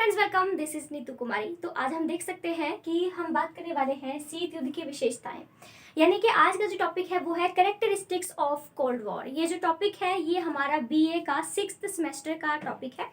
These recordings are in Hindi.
Friends, welcome. This is Neetu Kumari. तो आज हम देख सकते हैं कि हम बात करने वाले हैं शीत युद्ध की विशेषताएं। यानी कि आज का जो टॉपिक है वो है कैरेक्टरिस्टिक्स ऑफ कोल्ड वॉर। ये जो टॉपिक है ये हमारा बीए का 6th सेमेस्टर का टॉपिक है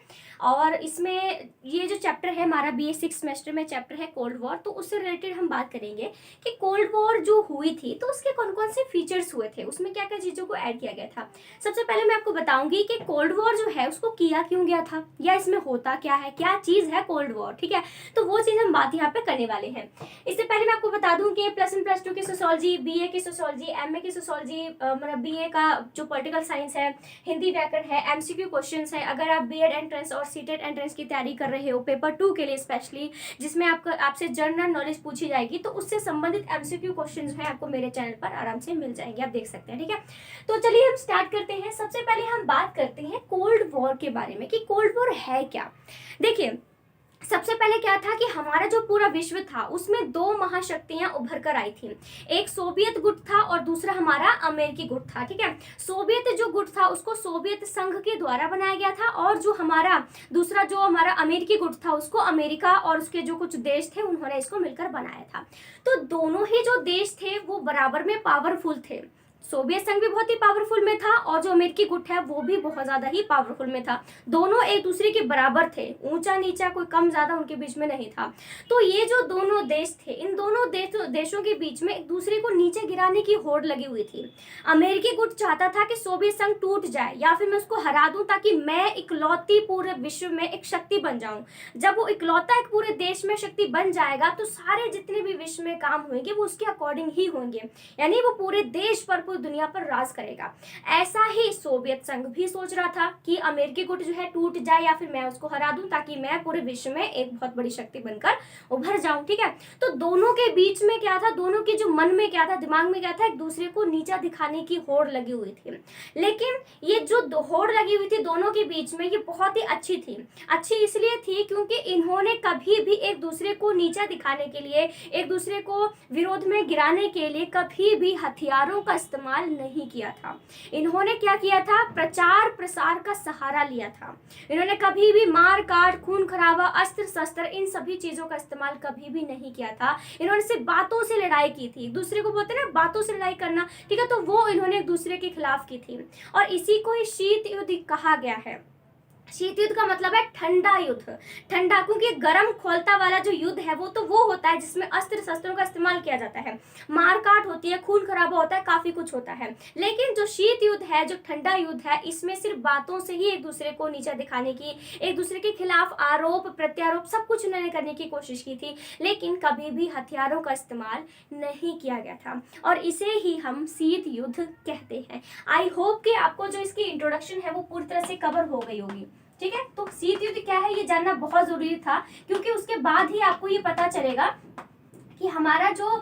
और इसमें ये जो चैप्टर है हमारा बीए 6th सेमेस्टर में चैप्टर है कोल्ड वॉर। तो उससे रिलेटेड हम बात करेंगे कि कोल्ड वॉर जो हुई थी तो उसके कौन कौन से फीचर्स हुए थे, उसमें क्या क्या चीज़ों को ऐड किया गया था। सबसे पहले मैं आपको बताऊंगी कि कोल्ड वॉर जो है उसको किया क्यों गया था या इसमें होता क्या है, क्या चीज़ है कोल्ड वॉर। ठीक है, तो वो चीज़ हम बात यहाँ पे करने वाले हैं। इससे पहले मैं आपको बता दूं कि +1 +2 की सोशियोलॉजी, बीए की सोशियोलॉजी, एमए की सोशियोलॉजी, मतलब बीए का जो पॉलिटिकल साइंस है, हिंदी व्याकरण है, एमसीक्यू क्वेश्चंस है। अगर आप बीएड एंट्रेंस और सीटेट एंट्रेंस की तैयारी कर रहे हो पेपर 2 के लिए स्पेशली, जिसमें आपसे जनरल नॉलेज पूछी जाएगी, तो उससे संबंधित एमसीक्यू क्वेश्चन जो है आपको मेरे चैनल पर आराम से मिल जाएंगे, आप देख सकते हैं। ठीक है, तो चलिए हम स्टार्ट करते हैं। सबसे पहले हम बात करते हैं कोल्ड वॉर के बारे में कि कोल्ड वॉर है क्या। देखिए, सबसे पहले क्या था कि हमारा जो पूरा विश्व था उसमें दो महाशक्तियां उभर कर आई थी। एक सोवियत गुट था और दूसरा हमारा अमेरिकी गुट था। ठीक है, सोवियत जो गुट था उसको सोवियत संघ के द्वारा बनाया गया था और जो हमारा दूसरा जो हमारा अमेरिकी गुट था उसको अमेरिका और उसके जो कुछ देश थे उन्होंने इसको मिलकर बनाया था। तो दोनों ही जो देश थे वो बराबर में पावरफुल थे। सोवियत संघ भी बहुत ही पावरफुल में था और जो अमेरिकी गुट है वो भी बहुत ज्यादा ही पावरफुल में था। दोनों एक दूसरे के बराबर थे, ऊंचा नीचा कोई कम ज्यादा उनके बीच में नहीं था। तो ये जो दोनों देश थे, इन दोनों देशों के बीच में एक दूसरे को नीचे गिराने की होड़ लगी हुई थी। अमेरिकी गुट चाहता था कि सोवियत संघ टूट जाए या फिर मैं उसको हरा दूं ताकि मैं इकलौती पूरे विश्व में एक शक्ति बन जाऊं। जब वो इकलौता एक पूरे देश में शक्ति बन जाएगा तो सारे जितने भी विश्व में काम होंगे वो उसके अकॉर्डिंग ही होंगे, यानी वो पूरे देश पर दुनिया पर राज करेगा। ऐसा ही सोवियत संघ भी सोच रहा था कि अमेरिकी गुट जो है टूट जाए या फिर मैं उसको हरा दूं ताकि मैं पूरे विश्व में एक बहुत बड़ी शक्ति बनकर उभर जाऊं। ठीक है, तो दोनों के बीच में क्या था, दोनों के जो मन में क्या था, दिमाग में क्या था, एक दूसरे को नीचा दिखाने की होड़ लगी हुई थी। लेकिन ये जो होड़ लगी हुई थी दोनों के बीच में, ये बहुत ही अच्छी थी। अच्छी इसलिए थी क्योंकि इन्होंने कभी भी एक दूसरे को नीचा दिखाने के लिए, एक दूसरे को विरोध में गिराने के लिए कभी भी हथियारों का इस्तेमाल नहीं किया था। इन्होंने क्या किया था, प्रचार प्रसार का सहारा लिया था। इन्होंने कभी भी मार काट, खून खराबा, अस्त्र शस्त्र, इन सभी चीजों का इस्तेमाल कभी भी नहीं किया था। इन्होंने सिर्फ बातों से लड़ाई की थी। एक दूसरे को बोलते हैं ना बातों से लड़ाई करना, ठीक है, तो वो इन्होंने एक दूसरे के खिलाफ की थी और इसी को ही शीत युद्ध कहा गया है। शीत युद्ध का मतलब है ठंडा युद्ध। ठंडा क्योंकि गर्म खोलता वाला जो युद्ध है वो होता है जिसमें अस्त्र शस्त्रों का इस्तेमाल किया जाता है, मारकाट होती है, खून खराबा होता है, काफी कुछ होता है। लेकिन जो शीत युद्ध है, जो ठंडा युद्ध है, इसमें सिर्फ बातों से ही एक दूसरे को नीचा दिखाने की, एक दूसरे के खिलाफ आरोप प्रत्यारोप सब कुछ उन्होंने करने की कोशिश की थी, लेकिन कभी भी हथियारों का इस्तेमाल नहीं किया गया था और इसे ही हम शीत युद्ध कहते हैं। आई होप कि आपको जो इसकी इंट्रोडक्शन है वो पूरी तरह से कवर हो गई होगी। ठीक है, तो शीत युद्ध क्या है ये जानना बहुत जरूरी था क्योंकि उसके बाद ही आपको ये पता चलेगा कि हमारा जो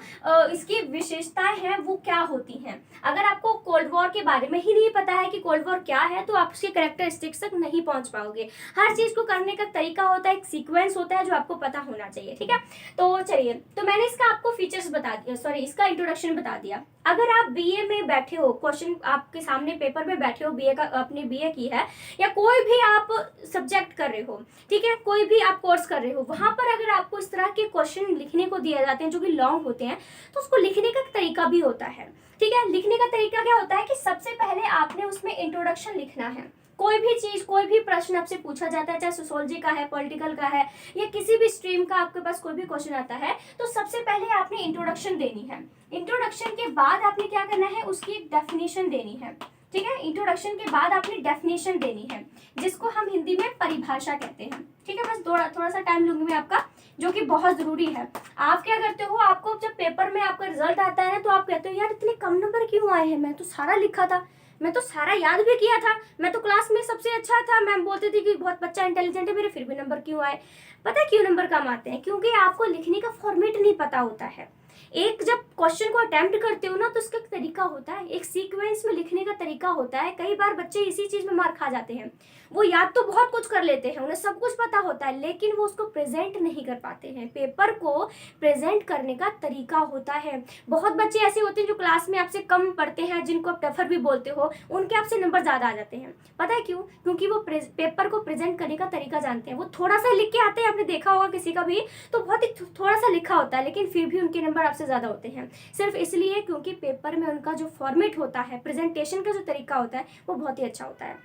इसकी विशेषताएं हैं वो क्या होती हैं। अगर आपको कोल्ड वॉर के बारे में ही नहीं पता है कि कोल्ड वॉर क्या है तो आप उसके कैरेक्टरिस्टिक्स तक नहीं पहुंच पाओगे। हर चीज को करने का तरीका होता है, एक सीक्वेंस होता है जो आपको पता होना चाहिए। ठीक है, तो चलिए, तो मैंने इसका आपको फीचर्स बता दिया, सॉरी इसका इंट्रोडक्शन बता दिया। अगर आप बीए में बैठे हो, क्वेश्चन आपके सामने पेपर में बैठे हो, बीए का अपनी बीए की है या कोई भी आप सब्जेक्ट कर रहे हो, ठीक है, कोई भी आप कोर्स कर रहे हो, वहां पर अगर आपको इस तरह के क्वेश्चन लिखने को दिए जाते हैं जो कि लॉन्ग होते हैं तो उसको लिखने का तरीका भी होता है। ठीक है, लिखने का तरीका क्या होता है कि सबसे पहले आपने उसमें इंट्रोडक्शन लिखना है। कोई भी चीज, कोई भी प्रश्न आपसे पूछा जाता है, चाहे सोशियोलॉजी का है, पॉलिटिकल का है या किसी भी स्ट्रीम का आपके पास कोई भी क्वेश्चन आता है, तो सबसे पहले आपने इंट्रोडक्शन देनी है। इंट्रोडक्शन के बाद आपने क्या करना है, उसकी एक डेफिनेशन देनी है। ठीक है, इंट्रोडक्शन के बाद आपने डेफिनेशन देनी है जिसको हम हिंदी में परिभाषा कहते हैं। ठीक है, बस थोड़ा सा टाइम लूंगी मैं आपका, जो कि बहुत जरूरी है। आप क्या करते हो, आपको जब पेपर में आपका रिजल्ट आता है ना तो आप कहते हो यार इतने कम नंबर क्यों आए हैं, मैं तो सारा लिखा था, मैं तो सारा याद भी किया था, मैं तो क्लास में सबसे अच्छा था, मैम बोलती थी कि बहुत बच्चा इंटेलिजेंट है, मेरे फिर भी नंबर क्यों आए। पता है क्यों नंबर कम आते हैं, क्योंकि आपको लिखने का फॉर्मेट नहीं पता होता है। एक जब क्वेश्चन को अटेम्प्ट करते हो ना तो उसका एक तरीका होता है, एक सीक्वेंस में लिखने का तरीका होता है। कई बार बच्चे इसी चीज में मार खा जाते हैं, वो याद तो बहुत कुछ कर लेते हैं, उन्हें सब कुछ पता होता है, लेकिन वो उसको प्रेजेंट नहीं कर पाते हैं। पेपर को प्रेजेंट करने का तरीका होता है। बहुत बच्चे ऐसे होते हैं जो क्लास में आपसे कम पढ़ते हैं, जिनको आप टफर भी बोलते हो, उनके आपसे नंबर ज्यादा आ जाते हैं। पता है क्यों? क्योंकि वो पेपर को प्रेजेंट करने का तरीका जानते हैं। वो थोड़ा सा लिख के आते हैं, आपने देखा होगा किसी का भी तो बहुत ही थोड़ा सा लिखा होता है, लेकिन फिर भी उनके नंबर आपसे ज्यादा होते हैं, सिर्फ इसलिए क्योंकि पेपर में उनका जो फॉर्मेट होता है, प्रेजेंटेशन का जो तरीका होता है, वो बहुत ही अच्छा होता है।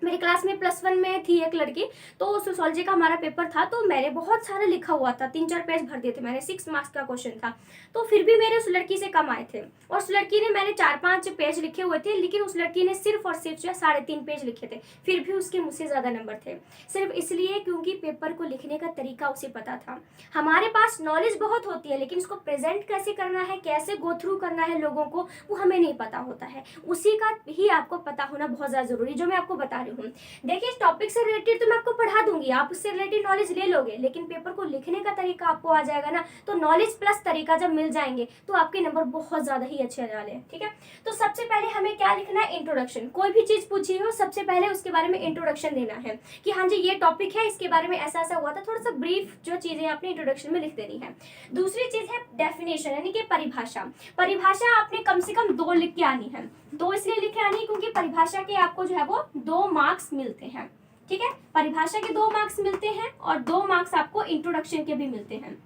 मेरी क्लास में +1 में थी एक लड़की, तो सोशियोलॉजी का हमारा पेपर था, तो मैंने बहुत सारा लिखा हुआ था, 3-4 पेज भर दिए थे मैंने, 6 मार्क्स का क्वेश्चन था, तो फिर भी मेरे उस लड़की से कम आए थे। और उस लड़की ने, मैंने 4-5 पेज लिखे हुए थे, लेकिन उस लड़की ने सिर्फ और सिर्फ जो है 3.5 पेज लिखे थे, फिर भी उसके मुझसे ज़्यादा नंबर थे, सिर्फ इसलिए क्योंकि पेपर को लिखने का तरीका उसे पता था। हमारे पास नॉलेज बहुत होती है, लेकिन उसको प्रेजेंट कैसे करना है, कैसे गो थ्रू करना है लोगों को, वो हमें नहीं पता होता है। उसी का ही आपको पता होना बहुत ज़्यादा जरूरी, जो मैं आपको बता रही हूँ। देखिए, इस टॉपिक से रिलेटेड तो मैं आपको पढ़ा दूंगी, आप उससे रिलेटेड नॉलेज ले लोगे, लेकिन पेपर को लिखने का तरीका आपको आ जाएगा ना, तो नॉलेज प्लस तरीका जब मिल जाएंगे तो आपके नंबर बहुत ज्यादा ही अच्छे आने वाले हैं। ठीक है, तो सबसे पहले हमें क्या लिखना है? इंट्रोडक्शन। कोई भी चीज पूछी हो, सबसे पहले उसके बारे में इंट्रोडक्शन देना है कि हाँ जी ये टॉपिक है, इसके बारे में ऐसा ऐसा हुआ था, थोड़ा सा ब्रीफ जो चीजें आपने इंट्रोडक्शन में लिख देनी है। दूसरी चीज है डेफिनेशन, यानी कि परिभाषा। परिभाषा आपने कम से कम 2 लिख के आनी है। 2 इसलिए लिख के आनी है क्योंकि परिभाषा के आपको जो है वो 2 मार्क्स मिलते हैं। ठीक है, परिभाषा के 2 मार्क्स मिलते हैं और 2 मार्क्स आपको इंट्रोडक्शन के भी मिलते हैं।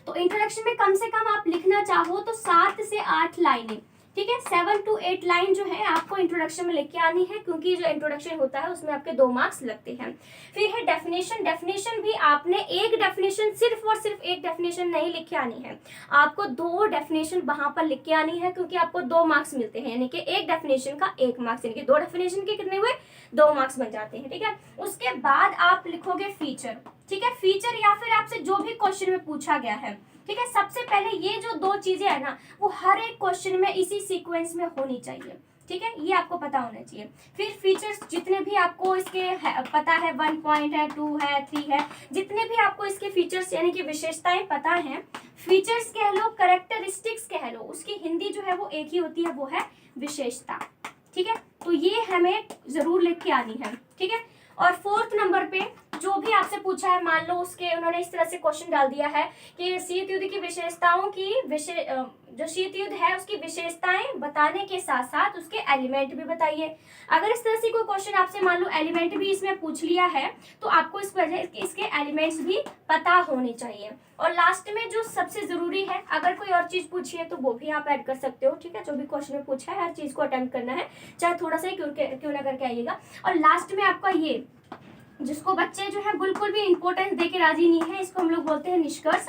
तो इंट्रोडक्शन में कम से कम आप लिखना चाहो तो 7 से 8 लाइनें, ठीक है, 7 to 8 लाइन जो है आपको इंट्रोडक्शन में लिख के आनी है, क्योंकि जो इंट्रोडक्शन होता है उसमें आपके 2 मार्क्स लगते हैं। फिर है डेफिनेशन। डेफिनेशन भी आपने एक डेफिनेशन, सिर्फ और सिर्फ एक डेफिनेशन नहीं लिख के आनी है, आपको 2 डेफिनेशन वहां पर लिख के आनी है, क्योंकि आपको 2 मार्क्स मिलते हैं, यानी कि एक डेफिनेशन का 1 मार्क्स, यानी कि 2 डेफिनेशन के कितने हुए? 2 मार्क्स बन जाते हैं। ठीक है, उसके बाद आप लिखोगे फीचर। ठीक है, फीचर या फिर आपसे जो भी क्वेश्चन में पूछा गया है, ठीक है, सबसे पहले ये जो 2 चीजें है ना, वो हर एक क्वेश्चन में इसी सीक्वेंस में होनी चाहिए। ठीक है, ये आपको पता होना चाहिए। फिर फीचर्स जितने भी आपको इसके पता है, 1 पॉइंट है, 2 है, 3 है, जितने भी आपको इसके फीचर्स यानी कि विशेषताएं पता है, फीचर्स कह लो, कैरेक्टरिस्टिक्स कह लो, उसकी हिंदी जो है वो एक ही होती है, वो है विशेषता। ठीक है, तो ये हमें जरूर लिख के आनी है। ठीक है, और 4th नंबर पे जो भी आपसे पूछा है, मान लो उसके उन्होंने इस तरह से क्वेश्चन डाल दिया है कि शीत युद्ध की विशेषताओं की जो शीत युद्ध है उसकी विशेषताएं बताने के साथ साथ उसके एलिमेंट भी बताइए। अगर इस तरह से कोई क्वेश्चन आपसे मान लो एलिमेंट भी इसमें पूछ लिया है, तो आपको इस वजह इसके एलिमेंट्स भी पता होने चाहिए। और लास्ट में जो सबसे जरूरी है, अगर कोई और चीज पूछी है तो वो भी आप ऐड कर सकते हो। ठीक है, जो भी क्वेश्चन में पूछा है हर चीज को अटेम्प्ट करना है, चाहे थोड़ा सा ही क्यों ना करके आइएगा। और लास्ट में आपका ये, जिसको बच्चे जो है बिल्कुल भी इंपॉर्टेंस देके राजी नहीं है, इसको हम लोग बोलते हैं निष्कर्ष।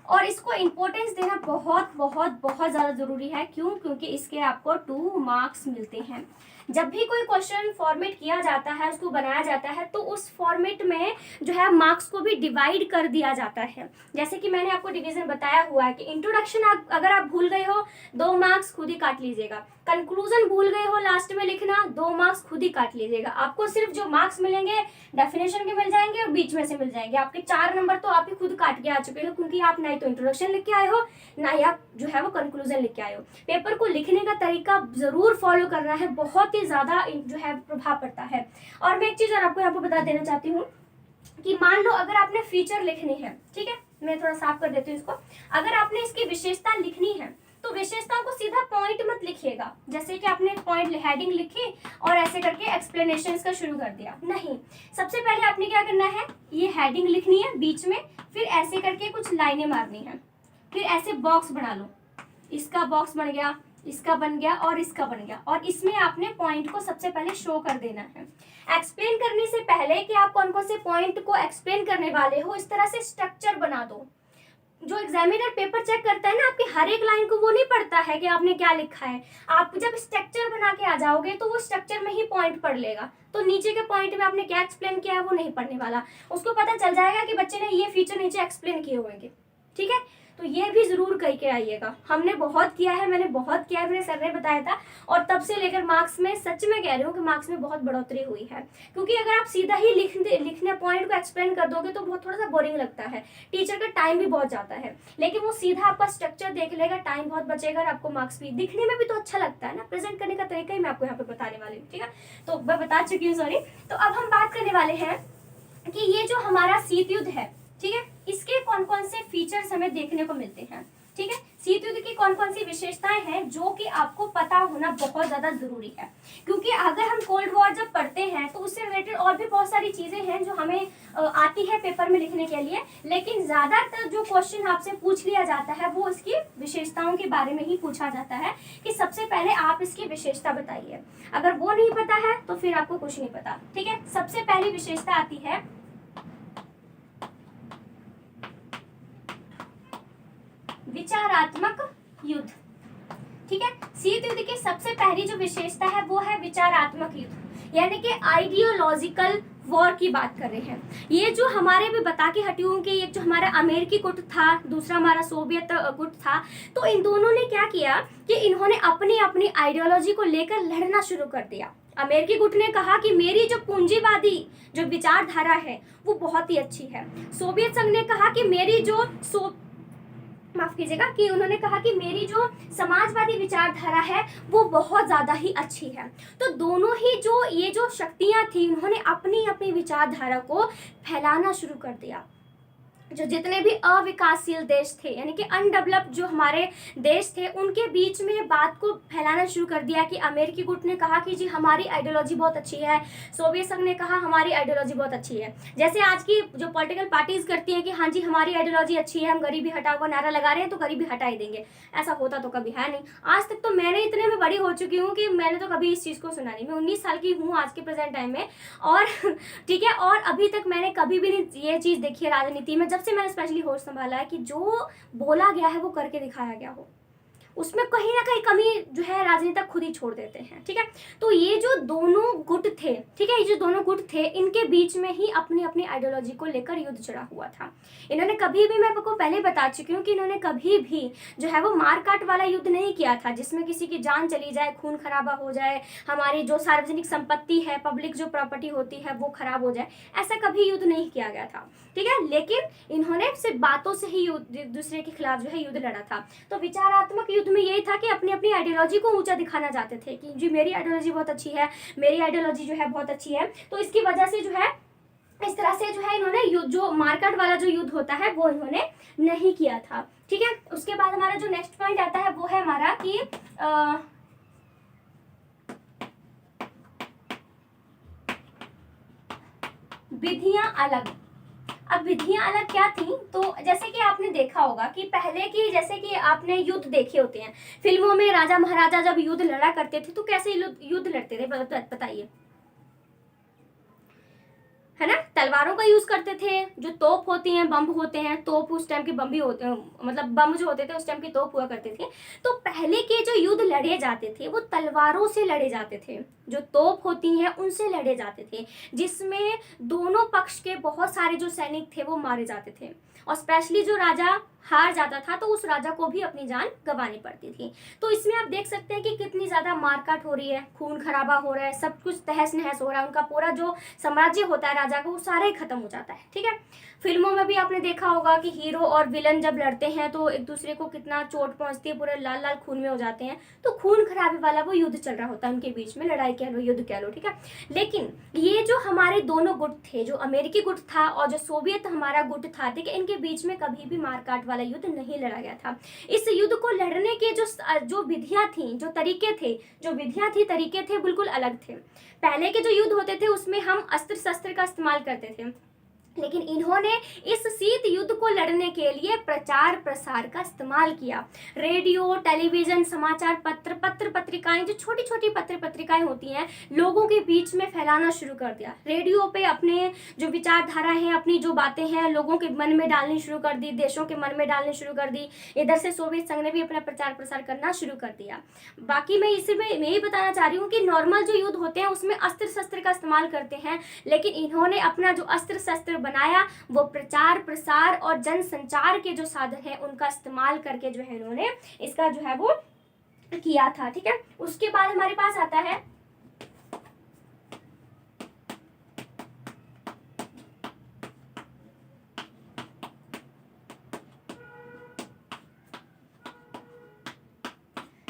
और इसको इंपॉर्टेंस देना बहुत बहुत बहुत ज्यादा जरूरी है। क्यों? क्योंकि इसके आपको 2 मार्क्स मिलते हैं। जब भी कोई क्वेश्चन फॉर्मेट किया जाता है, उसको बनाया जाता है, तो उस फॉर्मेट में जो है मार्क्स को भी डिवाइड कर दिया जाता है। जैसे कि मैंने आपको डिवीजन बताया हुआ है कि इंट्रोडक्शन अगर आप भूल गए हो, 2 मार्क्स खुद ही काट लीजिएगा। कंक्लूजन भूल गए हो लास्ट में लिखना, 2 मार्क्स खुद ही काट लीजिएगा। आपको सिर्फ जो मार्क्स मिलेंगे डेफिनेशन के मिल जाएंगे और बीच में से मिल जाएंगे। आपके 4 नंबर तो आप ही खुद काट के आ चुके हो, क्योंकि आप ना ही तो इंट्रोडक्शन लिख के आए हो, ना ही आप जो है वो कंक्लूजन लिख के आए हो। पेपर को लिखने का तरीका जरूर फॉलो करना है, बहुत ही ज्यादा जो है प्रभाव पड़ता है। और मैं एक चीज और आपको यहाँ पर बता देना चाहती हूँ कि मान लो अगर आपने फीचर लिखनी है, ठीक है, मैं थोड़ा साफ कर देती हूँ इसको। अगर आपने इसकी विशेषता लिखनी है तो विशेषताओं को सीधा पॉइंट मत लिखिएगा, जैसे कि आपने पॉइंट हेडिंग लिखी और ऐसे करके एक्सप्लेनेशन का शुरू कर दिया। नहीं, सबसे पहले आपने क्या करना है, ये हेडिंग लिखनी है बीच में, फिर ऐसे करके कुछ लाइनें मारनी है, फिर ऐसे बॉक्स बना लो, इसका बॉक्स बन गया, इसका बन गया और इसका बन गया, और इसमें आपने पॉइंट को सबसे पहले शो कर देना है। एक्सप्लेन करने से पहले कि आप कौन कौन से पॉइंट को एक्सप्लेन करने वाले हो, इस तरह से स्ट्रक्चर बना दो। जो एग्जामिनर पेपर चेक करता है ना, आपकी हर एक लाइन को वो नहीं पढ़ता है कि आपने क्या लिखा है। आप जब स्ट्रक्चर बना के आ जाओगे तो वो स्ट्रक्चर में ही पॉइंट पढ़ लेगा, तो नीचे के पॉइंट में आपने क्या एक्सप्लेन किया है वो नहीं पढ़ने वाला। उसको पता चल जाएगा कि बच्चे ने ये फीचर नीचे एक्सप्लेन किए होंगे। ठीक है, तो ये भी जरूर कह के आइएगा। हमने बहुत किया है, मैंने बहुत किया है, मेरे सर ने बताया था, और तब से लेकर मार्क्स में सच में कह रही हूँ कि मार्क्स में बहुत बढ़ोतरी हुई है। क्योंकि अगर आप सीधा ही लिखने पॉइंट को एक्सप्लेन कर दोगे तो बहुत थोड़ा सा बोरिंग लगता है, टीचर का टाइम भी बहुत जाता है। लेकिन वो सीधा आपका स्ट्रक्चर देख लेगा, टाइम बहुत बचेगा और आपको मार्क्स भी दिखने में भी तो अच्छा लगता है ना। प्रेजेंट करने का तरीका ही मैं आपको यहाँ पे बताने वाली हूँ, ठीक है। तो मैं बता चुकी हूँ, सॉरी। तो अब हम बात करने वाले हैं कि ये जो हमारा शीत युद्ध है, ठीक है, इसके कौन कौन से फीचर्स हमें देखने को मिलते हैं, ठीक है। शीत युद्ध की कौन कौन सी विशेषताएं हैं जो कि आपको पता होना बहुत ज्यादा जरूरी है। क्योंकि अगर हम कोल्ड वॉर जब पढ़ते हैं तो उससे रिलेटेड और भी बहुत सारी चीजें हैं जो हमें आती है पेपर में लिखने के लिए, लेकिन ज्यादातर जो क्वेश्चन आपसे पूछ लिया जाता है वो इसकी विशेषताओं के बारे में ही पूछा जाता है कि सबसे पहले आप इसकी विशेषता बताइए। अगर वो नहीं पता है तो फिर आपको कुछ नहीं पता, ठीक है। सबसे पहली विशेषता आती है विचारात्मक युद्ध, ठीक है। शीत युद्ध की सबसे पहली जो विशेषता है वो है विचारात्मक युद्ध, यानी कि आइडियोलॉजिकल वॉर की बात कर रहे हैं। ये जो हमारे भी बता के हटी हूँ कि एक जो हमारा अमेरिकी गुट था, दूसरा हमारा सोवियत गुट था, तो इन दोनों ने क्या किया कि इन्होंने अपनी अपनी आइडियोलॉजी को लेकर लड़ना शुरू कर दिया। अमेरिकी गुट ने कहा कि मेरी जो पूंजीवादी जो विचारधारा है वो बहुत ही अच्छी है। सोवियत संघ ने कहा कि मेरी जो माफ कीजिएगा कि उन्होंने कहा कि मेरी जो समाजवादी विचारधारा है वो बहुत ज्यादा ही अच्छी है। तो दोनों ही जो ये जो शक्तियां थी उन्होंने अपनी अपनी विचारधारा को फैलाना शुरू कर दिया। जो जितने भी अविकासशील देश थे, यानी कि अनडेवलप्ड जो हमारे देश थे, उनके बीच में बात को फैलाना शुरू कर दिया कि अमेरिकी गुट ने कहा कि जी हमारी आइडियोलॉजी बहुत अच्छी है, सोवियत संघ ने कहा हमारी आइडियोलॉजी बहुत अच्छी है। जैसे आज की जो पॉलिटिकल पार्टीज करती हैं कि हाँ जी हमारी आइडियोलॉजी अच्छी है, हम गरीबी हटाओ का नारा लगा रहे हैं तो गरीबी हटा ही देंगे। ऐसा होता तो कभी है नहीं। आज तक तो मैंने इतने में बड़ी हो चुकी हूँ कि मैंने तो कभी इस चीज़ को सुना नहीं। मैं 19 साल की हूँ आज के प्रेजेंट टाइम में, और ठीक है, और अभी तक मैंने कभी भी नहीं ये चीज़ देखी है राजनीति में, जब से मैंने स्पेशली होश संभाला है, कि जो बोला गया है वो करके दिखाया गया हो, उसमें कहीं ना कहीं कमी जो है राजनीतिक खुद ही छोड़ देते हैं, ठीक है। तो ये जो दोनों गुट थे, ठीक है, ये जो दोनों गुट थे इनके बीच में ही अपनी अपनी आइडियोलॉजी को लेकर युद्ध चढ़ा हुआ था। इन्होंने कभी भी, मैं आपको पहले बता चुकी हूँ कि इन्होंने कभी भी जो है वो मारकाट वाला युद्ध नहीं किया था जिसमें किसी की जान चली जाए, खून खराबा हो जाए, हमारी जो सार्वजनिक संपत्ति है, पब्लिक जो प्रॉपर्टी होती है वो खराब हो जाए। ऐसा कभी युद्ध नहीं किया गया था, ठीक है। लेकिन इन्होंने सिर्फ बातों से ही दूसरे के खिलाफ जो है युद्ध लड़ा था। तो विचारात्मक युद्ध में यही था कि अपनी अपनी आइडियोलॉजी को ऊंचा दिखाना चाहते थे कि जी मेरी आइडियोलॉजी बहुत अच्छी है, मेरी आइडियोलॉजी जो है बहुत अच्छी है। तो इसकी वजह से जो है इस तरह से जो है इन्होंने जो मार्केट वाला जो युद्ध होता है वो इन्होंने नहीं किया था, ठीक है। उसके बाद हमारा जो नेक्स्ट पॉइंट आता है वो है हमारा कि विधियां अलग। अब विधियां अलग क्या थी, तो जैसे कि आपने देखा होगा कि पहले की, जैसे कि आपने युद्ध देखे होते हैं फिल्मों में, राजा महाराजा जब युद्ध लड़ा करते थे तो कैसे युद्ध लड़ते थे बताइए, है ना। तलवारों का यूज करते थे, जो तोप होती हैं, बम होते हैं, तोप उस टाइम के बम भी होते हैं, मतलब बम जो होते थे उस टाइम की तोप हुआ करते थे। तो पहले के जो युद्ध लड़े जाते थे वो तलवारों से लड़े जाते थे, जो तोप होती हैं उनसे लड़े जाते थे, जिसमें दोनों पक्ष के बहुत सारे जो सैनिक थे वो मारे जाते थे। और स्पेशली जो राजा हार जाता था तो उस राजा को भी अपनी जान गंवानी पड़ती थी। तो इसमें आप देख सकते हैं कि कितनी ज्यादा मारकाट हो रही है, खून खराबा हो रहा है, सब कुछ तहस नहस हो रहा है, उनका पूरा जो साम्राज्य होता है राजा का वो सारा ही खत्म हो जाता है, ठीक है। फिल्मों में भी आपने देखा होगा कि हीरो और विलन जब लड़ते हैं तो एक दूसरे को कितना चोट पहुंचती है, पूरे लाल लाल खून में हो जाते हैं। तो खून खराबे वाला वो युद्ध चल रहा होता है उनके बीच में, लड़ाई कह लो, युद्ध कह लो, ठीक है। लेकिन ये जो हमारे दोनों गुट थे, जो अमेरिकी गुट था और जो सोवियत हमारा गुट था, ठीक है, इनके बीच में कभी भी मारकाट वाला युद्ध नहीं लड़ा गया था। इस युद्ध को लड़ने के जो विधियां थी, जो तरीके थे, जो विधियां थी, तरीके थे, बिल्कुल अलग थे। पहले के जो युद्ध होते थे उसमें हम अस्त्र शस्त्र का इस्तेमाल करते थे, लेकिन इन्होंने इस शीत युद्ध को लड़ने के लिए प्रचार प्रसार का इस्तेमाल किया। रेडियो, टेलीविजन, समाचार पत्र, पत्रिकाएं, जो छोटी छोटी पत्रिकाएं होती हैं, लोगों के बीच में फैलाना शुरू कर दिया। रेडियो पे अपने जो विचारधारा है, अपनी जो बातें हैं लोगों के मन में डालनी शुरू कर दी, देशों के मन में डालनी शुरू कर दी। इधर से सोवियत संघ ने भी अपना प्रचार प्रसार करना शुरू कर दिया। बाकी मैं इसमें यही बताना चाह रही हूँ कि नॉर्मल जो युद्ध होते हैं उसमें अस्त्र शस्त्र का इस्तेमाल करते हैं, लेकिन इन्होंने अपना जो अस्त्र शस्त्र बनाया वो प्रचार प्रसार और जनसंचार के जो साधन है उनका इस्तेमाल करके जो है इन्होंने इसका जो है वो किया था। ठीक है, उसके बाद हमारे पास आता है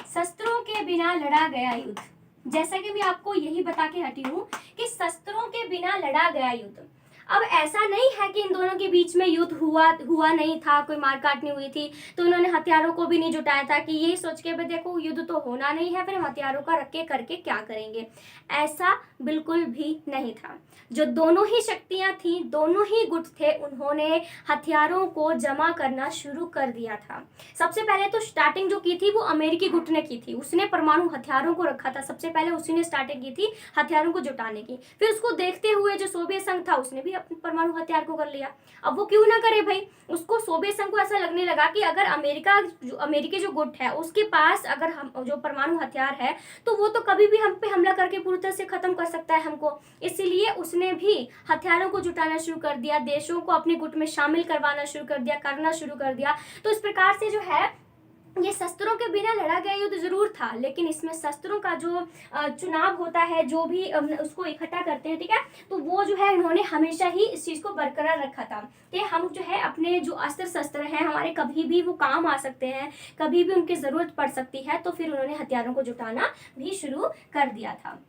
शस्त्रों के बिना लड़ा गया युद्ध। जैसा कि मैं आपको यही बता के हटी हूं कि शस्त्रों के बिना लड़ा गया युद्ध। अब ऐसा नहीं है कि इन दोनों के बीच में युद्ध हुआ नहीं था, कोई मारकाट नहीं हुई थी, तो उन्होंने हथियारों को भी नहीं जुटाया था कि ये सोच के भाई देखो युद्ध तो होना नहीं है, फिर हम हथियारों का रख के करके क्या करेंगे। ऐसा बिल्कुल भी नहीं था। जो दोनों ही शक्तियां थी, दोनों ही गुट थे, उन्होंने हथियारों को जमा करना शुरू कर दिया था। सबसे पहले तो स्टार्टिंग जो की थी वो अमेरिकी गुट ने की थी, उसने परमाणु हथियारों को रखा था, सबसे पहले उसी ने स्टार्टिंग की थी हथियारों को जुटाने की। फिर उसको देखते हुए जो सोवियत संघ था उसने भी परमाणु हथियार को कर लिया। अब वो क्यों ना करे भाई, उसको सोवियत संघ को ऐसा लगने लगा कि अगर अमेरिकी जो गुट है उसके पास अगर हम जो परमाणु हथियार है तो वो तो कभी भी हम पे हमला करके पूरी तरह से खत्म कर सकता है हमको। इसलिए उसने भी हथियारों को जुटाना शुरू कर दिया, देशों को अपने गुट में शामिल करवाना शुरू कर दिया, करना शुरू कर दिया। तो इस प्रकार से जो है ये शस्त्रों के बिना लड़ा गया युद्ध जरूर था, लेकिन इसमें शस्त्रों का जो चुनाव होता है, जो भी उसको इकट्ठा करते हैं, ठीक है, तो वो जो है इन्होंने हमेशा ही इस चीज को बरकरार रखा था कि हम जो है अपने जो अस्त्र शस्त्र हैं हमारे कभी भी वो काम आ सकते हैं, कभी भी उनकी जरूरत पड़ सकती है। तो फिर उन्होंने हथियारों को जुटाना भी शुरू कर दिया था।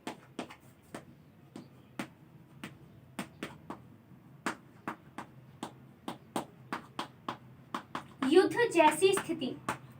युद्ध जैसी स्थिति,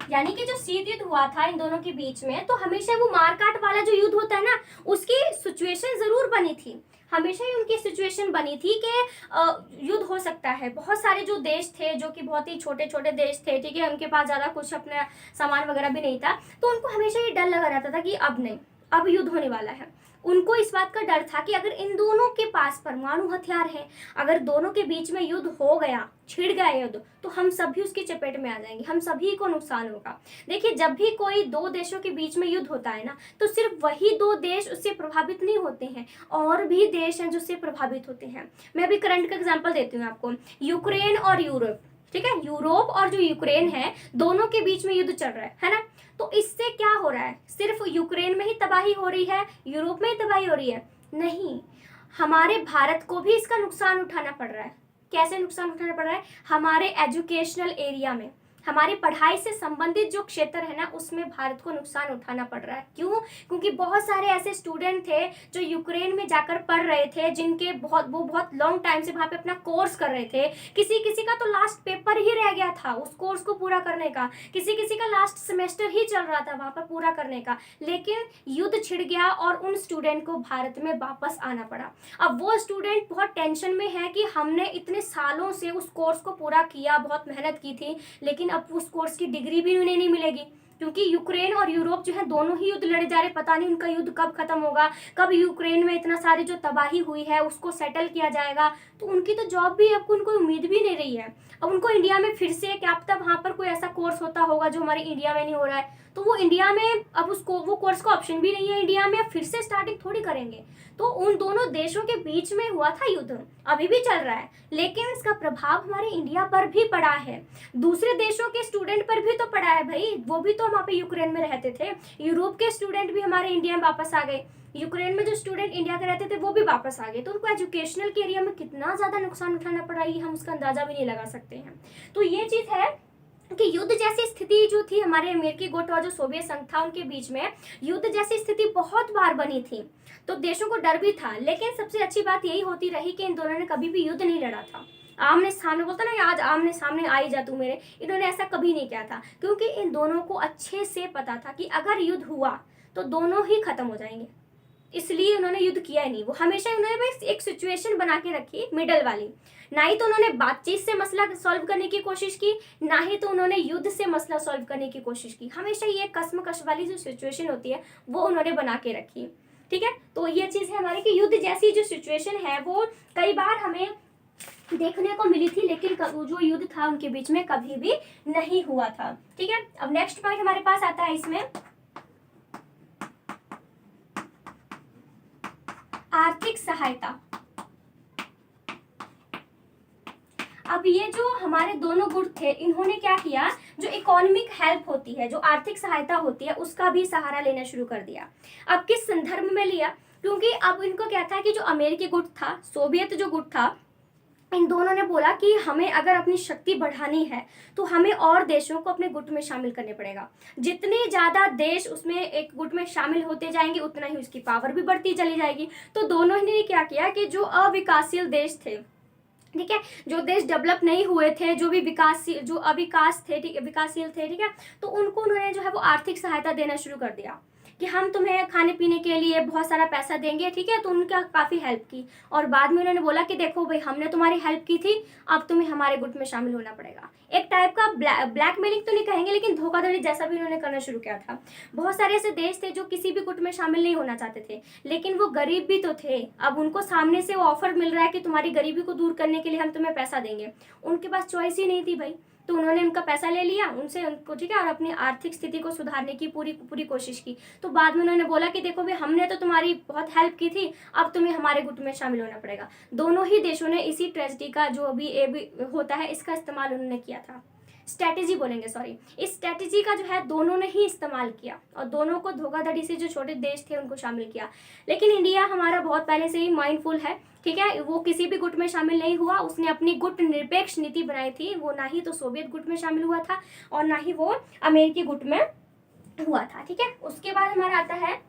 यानी कि जो शीत युद्ध हुआ था इन दोनों के बीच में, तो हमेशा वो मारकाट वाला जो युद्ध होता है ना, उसकी सिचुएशन जरूर बनी थी। हमेशा ही उनकी सिचुएशन बनी थी कि युद्ध हो सकता है। बहुत सारे जो देश थे जो कि बहुत ही छोटे छोटे देश थे, ठीक है, उनके पास ज्यादा कुछ अपना सामान वगैरह भी नहीं था, तो उनको हमेशा ये डर लगा रहता था कि अब नहीं, अब युद्ध होने वाला है। उनको इस बात का डर था कि अगर इन दोनों के पास परमाणु हथियार है, अगर दोनों के बीच में युद्ध हो गया, छिड़ गया युद्ध, तो हम सभी उसकी चपेट में आ जाएंगे, हम सभी को नुकसान होगा। देखिए, जब भी कोई दो देशों के बीच में युद्ध होता है ना, तो सिर्फ वही दो देश उससे प्रभावित नहीं होते हैं, और भी देश हैं जो उससे प्रभावित होते हैं। मैं अभी करंट का एग्जाम्पल देती हूँ आपको, यूक्रेन और यूरोप, ठीक है, यूरोप और जो यूक्रेन है, दोनों के बीच में युद्ध चल रहा है ना। तो इससे क्या हो रहा है, सिर्फ यूक्रेन में ही तबाही हो रही है, यूरोप में ही तबाही हो रही है? नहीं, हमारे भारत को भी इसका नुकसान उठाना पड़ रहा है। कैसे नुकसान उठाना पड़ रहा है? हमारे एजुकेशनल एरिया में, हमारी पढ़ाई से संबंधित जो क्षेत्र है ना, उसमें भारत को नुकसान उठाना पड़ रहा है। क्यों? क्योंकि बहुत सारे ऐसे स्टूडेंट थे जो यूक्रेन में जाकर पढ़ रहे थे, जिनके बहुत लॉन्ग टाइम से वहां पे अपना कोर्स कर रहे थे। किसी किसी का तो लास्ट पेपर ही रह गया था उस कोर्स को पूरा करने का, किसी किसी का लास्ट सेमेस्टर ही चल रहा था वहां पर पूरा करने का, लेकिन युद्ध छिड़ गया और उन स्टूडेंट को भारत में वापस आना पड़ा। अब वो स्टूडेंट बहुत टेंशन में है कि हमने इतने सालों से उस कोर्स को पूरा किया, बहुत मेहनत की थी, लेकिन अब उस कोर्स की डिग्री भी उन्हें नहीं मिलेगी, क्योंकि यूक्रेन और यूरोप जो है दोनों ही युद्ध लड़े जा रहे। पता नहीं उनका युद्ध कब खत्म होगा, कब यूक्रेन में इतना सारी जो तबाही हुई है उसको सेटल किया जाएगा। तो उनकी तो जॉब भी अब उनको उम्मीद भी नहीं रही है। अब उनको इंडिया में फिर से क्या पता वहां पर कोई ऐसा कोर्स होता होगा जो हमारे इंडिया में नहीं हो रहा है, तो वो इंडिया में अब उसको वो कोर्स का ऑप्शन भी नहीं है इंडिया में, अब फिर से स्टार्टिंग थोड़ी करेंगे। तो उन दोनों देशों के बीच में हुआ था युद्ध, अभी भी चल रहा है, लेकिन इसका प्रभाव हमारे इंडिया पर भी पड़ा है, दूसरे देशों के स्टूडेंट पर भी तो पड़ा है भाई। वो भी तो वहाँ पे यूक्रेन में रहते थे, यूरोप के स्टूडेंट भी हमारे इंडिया में वापस आ गए, यूक्रेन में जो स्टूडेंट इंडिया के रहते थे वो भी वापस आ गए। तो उनको एजुकेशनल के एरिया में कितना ज्यादा नुकसान उठाना पड़ा, ये हम उसका अंदाजा भी नहीं लगा सकते हैं। तो ये चीज है कि युद्ध जैसी स्थिति जो थी हमारे अमेरिकी गुट और जो सोवियत संघ था उनके बीच में, युद्ध जैसी स्थिति बहुत बार बनी थी, तो देशों को डर भी था। लेकिन सबसे अच्छी बात यही होती रही कि इन दोनों ने कभी भी युद्ध नहीं लड़ा था। आमने सामने बोलता ना, आज आमने सामने आई जा तू मेरे, इन्होंने ऐसा कभी नहीं किया था, क्योंकि इन दोनों को अच्छे से पता था कि अगर युद्ध हुआ तो दोनों ही खत्म हो जाएंगे, इसलिए उन्होंने युद्ध किया ही नहीं। वो हमेशा उन्होंने एक सिचुएशन बना के रखी मिडल वाली, ना ही तो उन्होंने बातचीत से मसला सॉल्व करने की कोशिश की, ना ही तो उन्होंने युद्ध से मसला सॉल्व करने की कोशिश की। हमेशा ये कश्मकश वाली जो सिचुएशन होती है वो उन्होंने बना के रखी, ठीक है। तो ये चीज है हमारी कि युद्ध जैसी जो सिचुएशन है वो कई बार हमें देखने को मिली थी, लेकिन जो युद्ध था उनके बीच में कभी भी नहीं हुआ था, ठीक है। अब नेक्स्ट पॉइंट हमारे पास आता है इसमें, आर्थिक सहायता। अब ये जो हमारे दोनों गुट थे, इन्होंने क्या किया, जो इकोनॉमिक हेल्प होती है, जो आर्थिक सहायता होती है, उसका भी सहारा लेना शुरू कर दिया। अब किस संदर्भ में लिया, क्योंकि अब इनको क्या था कि जो अमेरिकी गुट था, सोवियत जो गुट था, इन दोनों ने बोला कि हमें अगर अपनी शक्ति बढ़ानी है तो हमें और देशों को अपने गुट में शामिल करने पड़ेगा। जितने ज्यादा देश उसमें एक गुट में शामिल होते जाएंगे उतना ही उसकी पावर भी बढ़ती चली जाएगी। तो दोनों ने क्या किया कि जो अविकासशील देश थे, ठीक है, जो देश डेवलप नहीं हुए थे, जो भी विकासशील, जो अविकास थे, ठीक है, विकासशील थे, ठीक है, तो उनको उन्होंने जो है वो आर्थिक सहायता देना शुरू कर दिया कि हम तुम्हें खाने पीने के लिए बहुत सारा पैसा देंगे, ठीक है। तो उनका काफ़ी हेल्प की, और बाद में उन्होंने बोला कि देखो भाई, हमने तुम्हारी हेल्प की थी, अब तुम्हें हमारे गुट में शामिल होना पड़ेगा। एक टाइप का ब्लैकमेलिंग तो नहीं कहेंगे, लेकिन धोखाधड़ी जैसा भी उन्होंने करना शुरू किया था। बहुत सारे ऐसे देश थे जो किसी भी गुट में शामिल नहीं होना चाहते थे, लेकिन वो गरीब भी तो थे। अब उनको सामने से वो ऑफर मिल रहा है कि तुम्हारी गरीबी को दूर करने के लिए हम तुम्हें पैसा देंगे, उनके पास चॉइस ही नहीं थी भाई। तो उन्होंने उनका पैसा ले लिया उनसे, उनको, ठीक है, और अपनी आर्थिक स्थिति को सुधारने की पूरी पूरी कोशिश की। तो बाद में उन्होंने बोला कि देखो भाई, हमने तो तुम्हारी बहुत हेल्प की थी, अब तुम्हें हमारे गुट में शामिल होना पड़ेगा। दोनों ही देशों ने इसी ट्रेजेडी का जो भी होता है, इसका इस्तेमाल उन्होंने किया था। स्ट्रैटेजी बोलेंगे, सॉरी, इस स्ट्रैटेजी का जो है दोनों ने ही इस्तेमाल किया, और दोनों को धोखाधड़ी से जो छोटे देश थे उनको शामिल किया। लेकिन इंडिया हमारा बहुत पहले से ही माइंडफुल है, ठीक है, वो किसी भी गुट में शामिल नहीं हुआ। उसने अपनी गुट निरपेक्ष नीति बनाई थी। वो ना ही तो सोवियत गुट में शामिल हुआ था और ना ही वो अमेरिकी गुट में हुआ था, ठीक है। उसके बाद हमारा आता है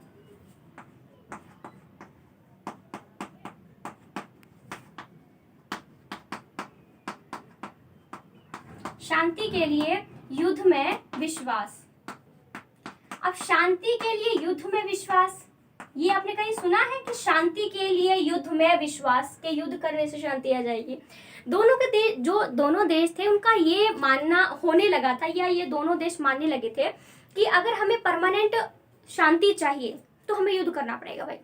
शांति के लिए युद्ध में विश्वास। अब शांति के लिए युद्ध में विश्वास, ये आपने कहीं सुना है कि शांति के लिए युद्ध में विश्वास, के युद्ध करने से शांति आ जाएगी? दोनों के देश, जो दोनों देश थे, उनका ये मानना होने लगा था, या ये दोनों देश मानने लगे थे कि अगर हमें परमानेंट शांति चाहिए तो हमें युद्ध करना पड़ेगा भाई।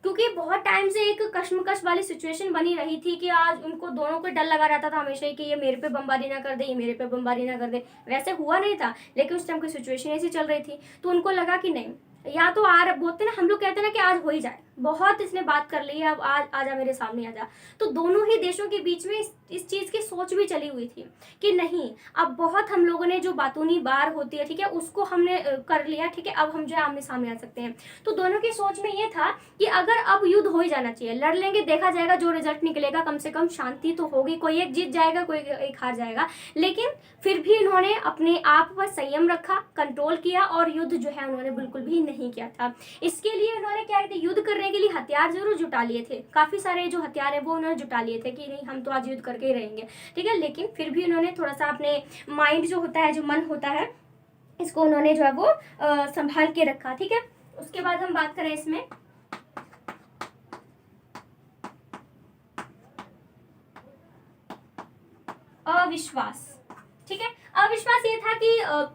क्योंकि बहुत टाइम से एक कश्मकश वाली सिचुएशन बनी रही थी कि आज उनको दोनों को डर लगा रहता था हमेशा ही कि ये मेरे पे बमबारी ना कर दे, ये मेरे पे बमबारी ना कर दे। वैसे हुआ नहीं था, लेकिन उस टाइम की सिचुएशन ऐसी चल रही थी, तो उनको लगा कि नहीं, या तो बोलते ना, हम लोग कहते हैं ना कि आज हो ही जाए, बहुत इसने बात कर ली है, अब आज आजा मेरे सामने आजा। तो दोनों ही देशों के बीच में इस चीज़ की सोच भी चली हुई थी कि नहीं, अब बहुत हम लोगों ने जो बातूनी बार होती है, ठीक है, उसको हमने कर लिया, ठीक है, अब हम जो है आमने सामने आ सकते हैं। तो दोनों की सोच में ये था कि अगर अब युद्ध हो ही जाना चाहिए, लड़ लेंगे, देखा जाएगा जो रिजल्ट निकलेगा, कम से कम शांति तो होगी, कोई एक जीत जाएगा, कोई एक हार जाएगा। लेकिन फिर भी इन्होंने अपने आप पर संयम रखा, कंट्रोल किया, और युद्ध जो है उन्होंने बिल्कुल भी नहीं किया था। इसके लिए उन्होंने क्या किया, युद्ध करने के लिए हथियार जरूर जुटा लिए थे, काफी सारे जो हथियार है वो उन्होंने जुटा लिए थे कि नहीं, हम तो आज युद्ध करके ही रहेंगे, ठीक है। लेकिन फिर भी उन्होंने थोड़ा सा अपने माइंड जो होता है, जो मन होता है, इसको उन्होंने जो है वो संभाल के रखा, ठीक है। उसके बाद हम बात करें इसमें अविश्वास, ठीक है। अविश्वास ये था कि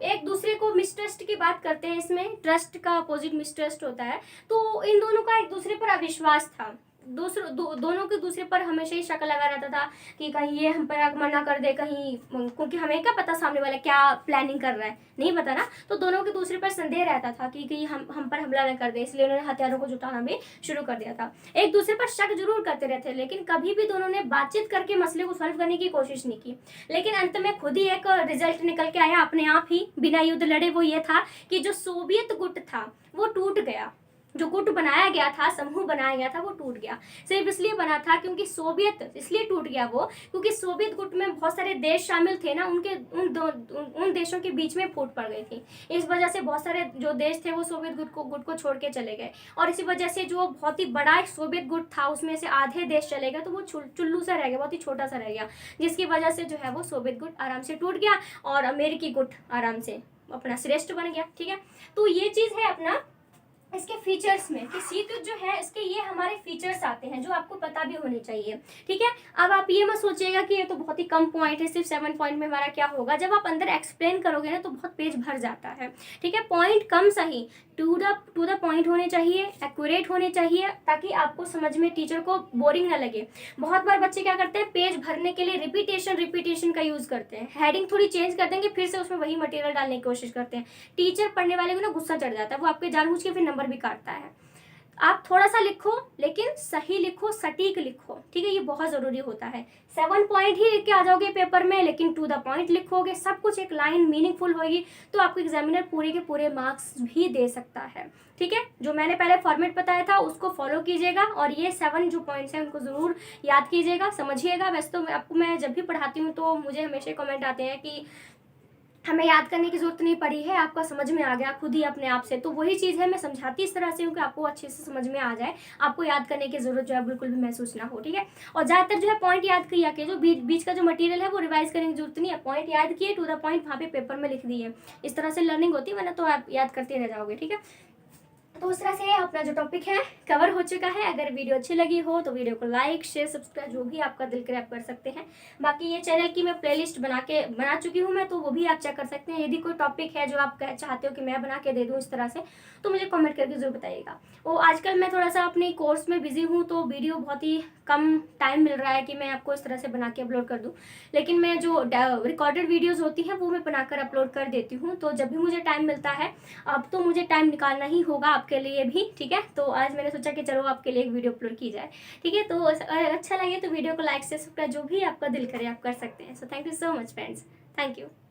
एक दूसरे को मिसट्रस्ट की बात करते हैं इसमें, ट्रस्ट का अपोजिट मिसट्रस्ट होता है। तो इन दोनों का एक दूसरे पर अविश्वास था, दोनों के दूसरे पर हमेशा ही शक लगा रहता था कि कहीं ये हम पर आक्रमण ना कर दे, कहीं, क्योंकि हमें क्या पता सामने वाला क्या प्लानिंग कर रहा है, नहीं पता ना। तो दोनों के दूसरे पर संदेह रहता था कि हम पर हमला न कर दे, इसलिए उन्होंने हथियारों को जुटाना भी शुरू कर दिया था। एक दूसरे पर शक जरूर करते रहते, लेकिन कभी भी दोनों ने बातचीत करके मसले को सॉल्व करने की कोशिश नहीं की। लेकिन अंत में खुद ही एक रिजल्ट निकल के आया अपने आप ही, बिना युद्ध लड़े। वो ये था कि जो सोवियत गुट था वो टूट गया, जो गुट बनाया गया था, समूह बनाया गया था, वो टूट गया। सिर्फ इसलिए बना था क्योंकि सोवियत, इसलिए टूट गया वो क्योंकि सोवियत गुट में बहुत सारे देश शामिल थे ना, उनके उन देशों के बीच में फूट पड़ गई थी। इस वजह से बहुत सारे जो देश थे वो सोवियत गुट को छोड़ के चले गए, और इसी वजह से जो बहुत ही बड़ा एक सोवियत गुट था उसमें से आधे देश चले गए, तो वो चुल्लू सा रह गया, बहुत ही छोटा सा रह गया, जिसकी वजह से जो है वो सोवियत गुट आराम से टूट गया और अमेरिकी गुट आराम से अपना श्रेष्ठ बन गया, ठीक है। तो ये चीज़ है अपना इसके फीचर्स में कि शीत युद्ध जो है इसके ये हमारे फीचर्स आते हैं जो आपको पता भी होने चाहिए, ठीक है। अब आप ये मत सोचिएगा कि ये तो बहुत ही कम पॉइंट है, सिर्फ 7 पॉइंट में हमारा क्या होगा। जब आप अंदर एक्सप्लेन करोगे ना तो बहुत पेज भर जाता है, ठीक है। पॉइंट कम सही, टू द पॉइंट होने चाहिए, एक्यूरेट होने चाहिए, ताकि आपको समझ में टीचर को बोरिंग ना लगे। बहुत बार बच्चे क्या करते हैं, पेज भरने के लिए रिपीटेशन का यूज करते हैं, हेडिंग थोड़ी चेंज कर देंगे, फिर से उसमें वही मटेरियल डालने की कोशिश करते हैं। टीचर पढ़ने वाले को ना गुस्सा चढ़ जाता है, वो आपके जानबूझ के फिर नंबर भी काटता है। आप थोड़ा सा लिखो लेकिन सही लिखो, सटीक लिखो, ठीक है, ये बहुत ज़रूरी होता है। 7 पॉइंट ही लिख के आ जाओगे पेपर में लेकिन टू द पॉइंट लिखोगे, सब कुछ एक लाइन मीनिंगफुल होगी, तो आपको एग्जामिनर पूरे के पूरे मार्क्स भी दे सकता है, ठीक है। जो मैंने पहले फॉर्मेट बताया था उसको फॉलो कीजिएगा और ये 7 जो पॉइंट्स हैं उनको ज़रूर याद कीजिएगा, समझिएगा। वैसे तो आपको मैं जब भी पढ़ाती हूँ तो मुझे हमेशा कमेंट आते हैं कि हमें याद करने की ज़रूरत नहीं पड़ी है, आपका समझ में आ गया खुद ही अपने आप से। तो वही चीज़ है, मैं समझाती इस तरह से हूँ कि आपको अच्छे से समझ में आ जाए, आपको याद करने की ज़रूरत जो है बिल्कुल भी महसूस ना हो, ठीक है। और ज़्यादातर जो है पॉइंट याद किया के जो बीच का जो मटेरियल है वो रिवाइज करने की जरूरत नहीं है, पॉइंट याद किए, टू द पॉइंट वहाँ पे पेपर में लिख दिए, इस तरह से लर्निंग होती है, वरना तो आप याद करते रह जाओगे, ठीक है। तो उस तरह से अपना जो टॉपिक है कवर हो चुका है। अगर वीडियो अच्छी लगी हो तो वीडियो को लाइक शेयर सब्सक्राइब जो भी आपका दिल करे आप कर सकते हैं। बाकी ये चैनल की मैं प्लेलिस्ट बना चुकी हूँ मैं, तो वो भी आप चेक कर सकते हैं। यदि कोई टॉपिक है जो आप चाहते हो कि मैं बना के दे दूँ इस तरह से, तो मुझे कमेंट करके ज़रूर बताइएगा। वो आजकल मैं थोड़ा सा अपने कोर्स में बिजी हूँ, तो वीडियो बहुत ही कम टाइम मिल रहा है कि मैं आपको इस तरह से बना के अपलोड कर दूँ, लेकिन मैं जो रिकॉर्डेड वीडियोज़ होती हैं वो मैं बनाकर अपलोड कर देती हूँ। तो जब भी मुझे टाइम मिलता है, अब तो मुझे टाइम निकालना ही होगा आपके लिए भी, ठीक है। तो आज मैंने सोचा कि चलो आपके लिए एक वीडियो अपलोड की जाए, ठीक है। तो अगर अच्छा लगे तो वीडियो को लाइक से सब्सक्राइब जो भी आपका दिल करे आप कर सकते हैं। So thank you so much friends, thank you.